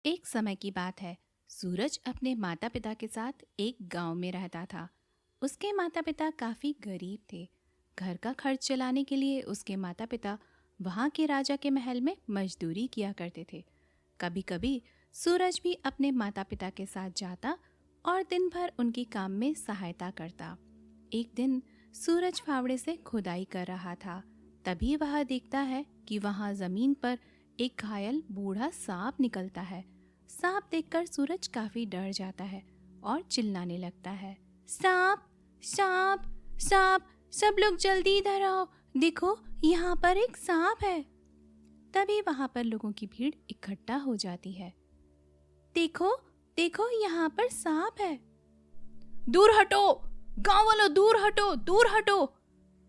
एक समय की बात है। सूरज अपने माता पिता के साथ एक गांव में रहता था। उसके माता पिता काफ़ी गरीब थे। घर का खर्च चलाने के लिए उसके माता पिता वहाँ के राजा के महल में मजदूरी किया करते थे। कभी कभी सूरज भी अपने माता पिता के साथ जाता और दिन भर उनकी काम में सहायता करता। एक दिन सूरज फावड़े से खुदाई कर रहा था। तभी वह देखता है कि वहाँ जमीन पर एक घायल बूढ़ा सांप निकलता है। सांप देखकर सूरज काफी डर जाता है और चिल्लाने लगता है, सांप, सांप, सांप, सब लोग जल्दी इधर आओ, देखो यहाँ पर एक सांप है। तभी वहां पर लोगों की भीड़ इकट्ठा हो जाती है। देखो, देखो यहाँ पर सांप है। दूर हटो, गांव वालों, दूर हटो, दूर हटो।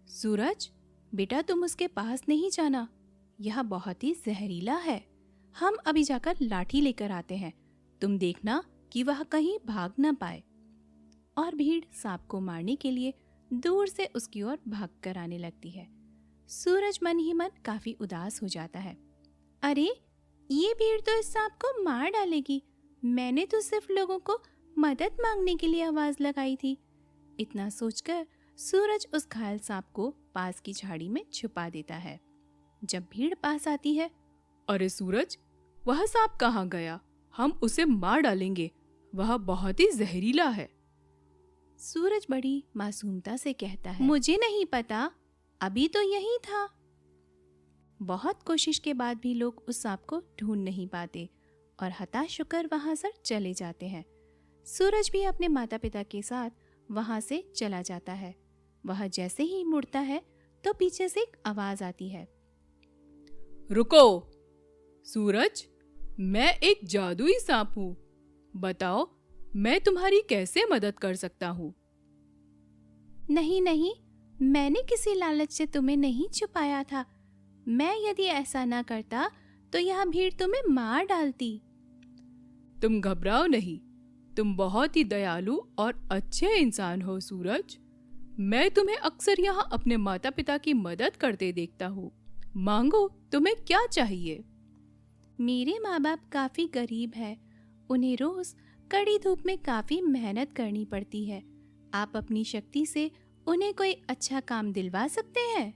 सूरज, बेटा तुम उसके पास नहीं जाना, यह बहुत ही जहरीला है। हम अभी जाकर लाठी लेकर आते हैं, तुम देखना कि वह कहीं भाग न पाए। और भीड़ सांप को मारने के लिए दूर से उसकी ओर भाग कर आने लगती है। सूरज मन ही मन काफी उदास हो जाता है। अरे, ये भीड़ तो इस सांप को मार डालेगी। मैंने तो सिर्फ लोगों को मदद मांगने के लिए आवाज लगाई थी। इतना सोचकर सूरज उस घायल सांप को पास की झाड़ी में छुपा देता है। जब भीड़ पास आती है, अरे सूरज, वह सांप कहाँ गया? हम उसे मार डालेंगे, वह बहुत ही जहरीला है। सूरज बड़ी मासूमता से कहता है, मुझे नहीं पता, अभी तो यही था। बहुत कोशिश के बाद भी लोग उस सांप को ढूंढ नहीं पाते और हताश होकर वहां से चले जाते हैं। सूरज भी अपने माता पिता के साथ वहां से चला जाता है। वह जैसे ही मुड़ता है तो पीछे से एक आवाज आती है, रुको सूरज, मैं एक जादुई सांप हूँ, बताओ मैं तुम्हारी कैसे मदद कर सकता हूँ? नहीं नहीं, मैंने किसी लालच से तुम्हें नहीं छुपाया था। मैं यदि ऐसा ना करता तो यह भीड़ तुम्हें मार डालती। तुम घबराओ नहीं, तुम बहुत ही दयालु और अच्छे इंसान हो सूरज। मैं तुम्हें अक्सर यहाँ अपने माता पिता की मदद करते देखता हूँ। मांगो, तुम्हें क्या चाहिए? मेरे माँ बाप काफी गरीब हैं। उन्हें रोज कड़ी धूप में काफी मेहनत करनी पड़ती है। आप अपनी शक्ति से उन्हें कोई अच्छा काम दिलवा सकते हैं?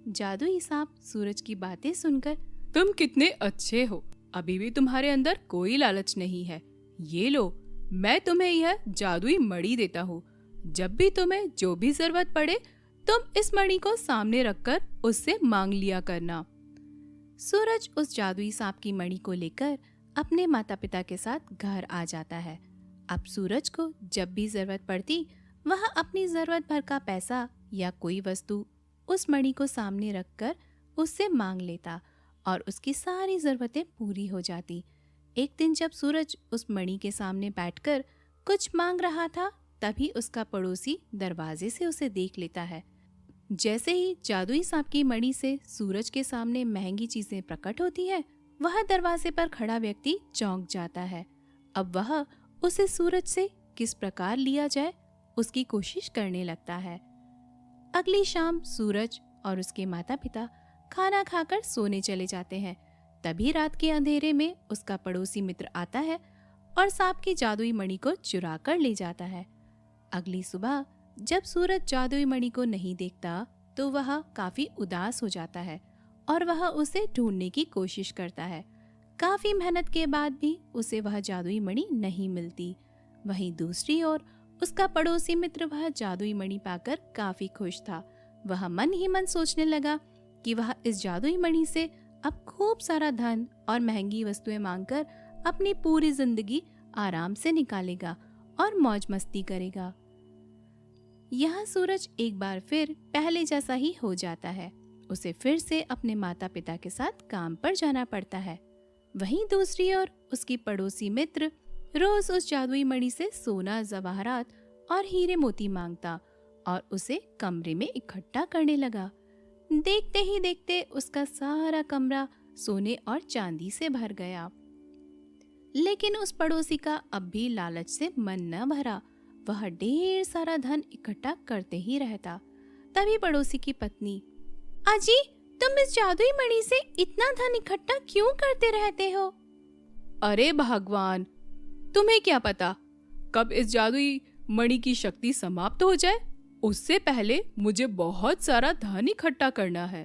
जादुई सांप सूरज की बातें सुनकर, तुम कितने अच्छे हो, अभी भी तुम्हारे अंदर कोई लालच नहीं है। ये लो, मैं तुम्हें यह जादुई मणि देता हूँ। जब भी तुम्हें जो भी जरूरत पड़े, तुम इस मणि को सामने रखकर उससे मांग लिया करना। सूरज उस जादुई सांप की मणि को लेकर अपने माता पिता के साथ घर आ जाता है। अब सूरज को जब भी जरूरत पड़ती, वह अपनी जरूरत भर का पैसा या कोई वस्तु उस मणि को सामने रखकर उससे मांग लेता और उसकी सारी जरूरतें पूरी हो जाती। एक दिन जब सूरज उस मणि के सामने बैठकर कुछ मांग रहा था, तभी उसका पड़ोसी दरवाजे से उसे देख लेता है। जैसे ही जादुई सांप की मणि से सूरज के सामने महंगी चीजें प्रकट होती है, वह दरवाजे पर खड़ा व्यक्ति चौंक जाता है। अब वह उसे सूरज से किस प्रकार लिया जाए, उसकी कोशिश करने लगता है। अगली शाम सूरज और उसके माता पिता खाना खाकर सोने चले जाते हैं। तभी रात के अंधेरे में उसका पड़ोसी मित्र आता है और सांप की जादुई मणि को चुरा कर ले जाता है। अगली सुबह जब सूरज जादुई मणि को नहीं देखता, तो वह काफी उदास हो जाता है और वह उसे ढूंढने की कोशिश करता है। काफी मेहनत के बाद भी उसे वह जादुई मणि नहीं मिलती। वहीं दूसरी ओर उसका पड़ोसी मित्र वह जादुई मणि पाकर काफी खुश था। वह मन ही मन सोचने लगा कि वह इस जादुई मणि से अब खूब सारा धन और महंगी वस्तुएं मांगकर अपनी पूरी जिंदगी आराम से निकालेगा और मौज मस्ती करेगा। यहाँ सूरज एक बार फिर पहले जैसा ही हो जाता है। उसे फिर से अपने माता पिता के साथ काम पर जाना पड़ता है। वहीं दूसरी ओर उसकी पड़ोसी मित्र रोज उस जादुई मणि से सोना, जवाहरात और हीरे मोती मांगता और उसे कमरे में इकट्ठा करने लगा। देखते ही देखते उसका सारा कमरा सोने और चांदी से भर गया। लेकिन उस पड़ोसी का अब भी लालच से मन न भरा। वह ढेर सारा धन इकट्ठा करते ही रहता। तभी पड़ोसी की पत्नी, अजी, तुम इस जादुई मणि से इतना धन इकट्ठा क्यों करते रहते हो? अरे भगवान, तुम्हें क्या पता कब इस जादुई मणि की शक्ति समाप्त हो जाए। उससे पहले मुझे बहुत सारा धन इकट्ठा करना है।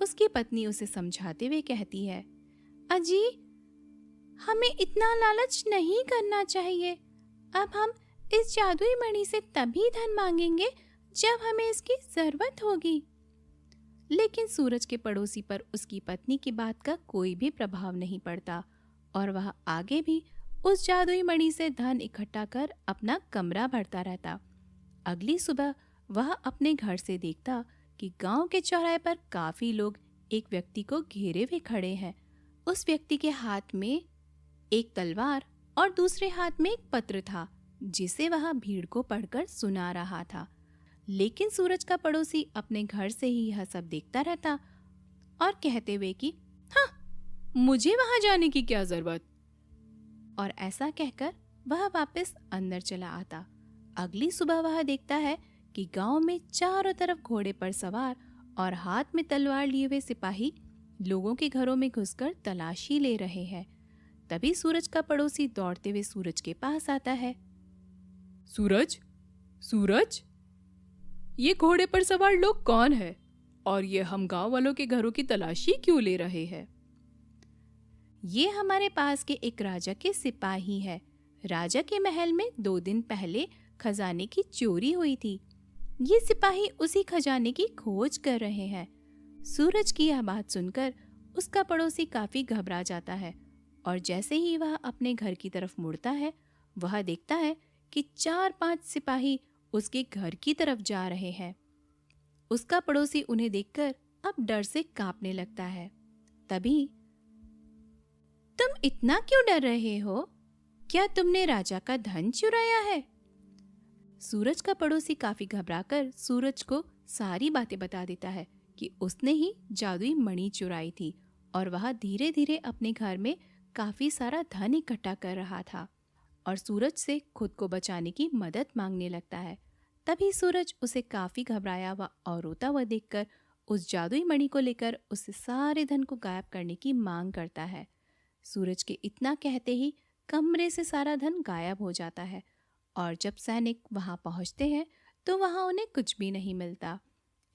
उसकी पत्नी उसे समझाते हुए कहती है, अजी, हमें इतना लालच नहीं करना चाहिए। अब हम इस जादुई मणि से तभी धन मांगेंगे जब हमें इसकी जरूरत होगी। लेकिन सूरज के पड़ोसी पर उसकी पत्नी की बात का कोई भी प्रभाव नहीं पड़ता और वह आगे भी उस जादुई मणि से धन इकट्ठा कर अपना कमरा भरता रहता। अगली सुबह वह अपने घर से देखता कि गांव के चौराहे पर काफी लोग एक व्यक्ति को घेरे हुए खड़े हैं। उस व्यक्ति के हाथ में एक तलवार और दूसरे हाथ में एक पत्र था जिसे वह भीड़ को पढ़कर सुना रहा था। लेकिन सूरज का पड़ोसी अपने घर से ही यह सब देखता रहता और कहते हुए कि हाँ, मुझे वहां जाने की क्या जरूरत। और ऐसा कहकर वह वापस अंदर चला आता। अगली सुबह वह देखता है कि गांव में चारों तरफ घोड़े पर सवार और हाथ में तलवार लिए हुए सिपाही लोगों के घरों में घुसकर तलाशी ले रहे हैं। तभी सूरज का पड़ोसी दौड़ते हुए सूरज के पास आता है। सूरज, सूरज, ये घोड़े पर सवार लोग कौन है और ये हम गांव वालों के घरों की तलाशी क्यों ले रहे हैं? ये हमारे पास के एक राजा के सिपाही है। राजा के महल में 2 दिन पहले खजाने की चोरी हुई थी। ये सिपाही उसी खजाने की खोज कर रहे हैं। सूरज की यह बात सुनकर उसका पड़ोसी काफी घबरा जाता है और जैसे ही वह अपने घर की तरफ मुड़ता है, वह देखता है कि 4-5 सिपाही उसके घर की तरफ जा रहे हैं। उसका पड़ोसी उन्हें देखकर अब डर से कांपने लगता है। तभी, तुम इतना क्यों डर रहे हो? क्या तुमने राजा का धन चुराया है? सूरज का पड़ोसी काफी घबराकर सूरज को सारी बातें बता देता है कि उसने ही जादुई मणि चुराई थी और वह धीरे धीरे अपने घर में काफी सारा धन इकट्ठा कर रहा था और सूरज से खुद को बचाने की मदद मांगने लगता है। तभी सूरज उसे काफी घबराया हुआ और रोता हुआ देखकर उस जादुई मणि को लेकर उससे सारे धन को गायब करने की मांग करता है। सूरज के इतना कहते ही कमरे से सारा धन गायब हो जाता है और जब सैनिक वहां पहुंचते हैं तो वहां उन्हें कुछ भी नहीं मिलता।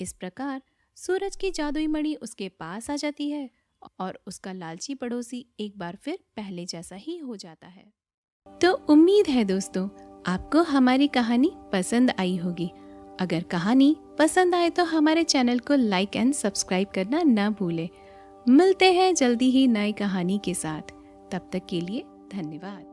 इस प्रकार सूरज की जादुई मणि उसके पास आ जाती है और उसका लालची पड़ोसी एक बार फिर पहले जैसा ही हो जाता है। तो उम्मीद है दोस्तों, आपको हमारी कहानी पसंद आई होगी। अगर कहानी पसंद आए तो हमारे चैनल को लाइक एंड सब्सक्राइब करना ना भूलें। मिलते हैं जल्दी ही नई कहानी के साथ। तब तक के लिए धन्यवाद।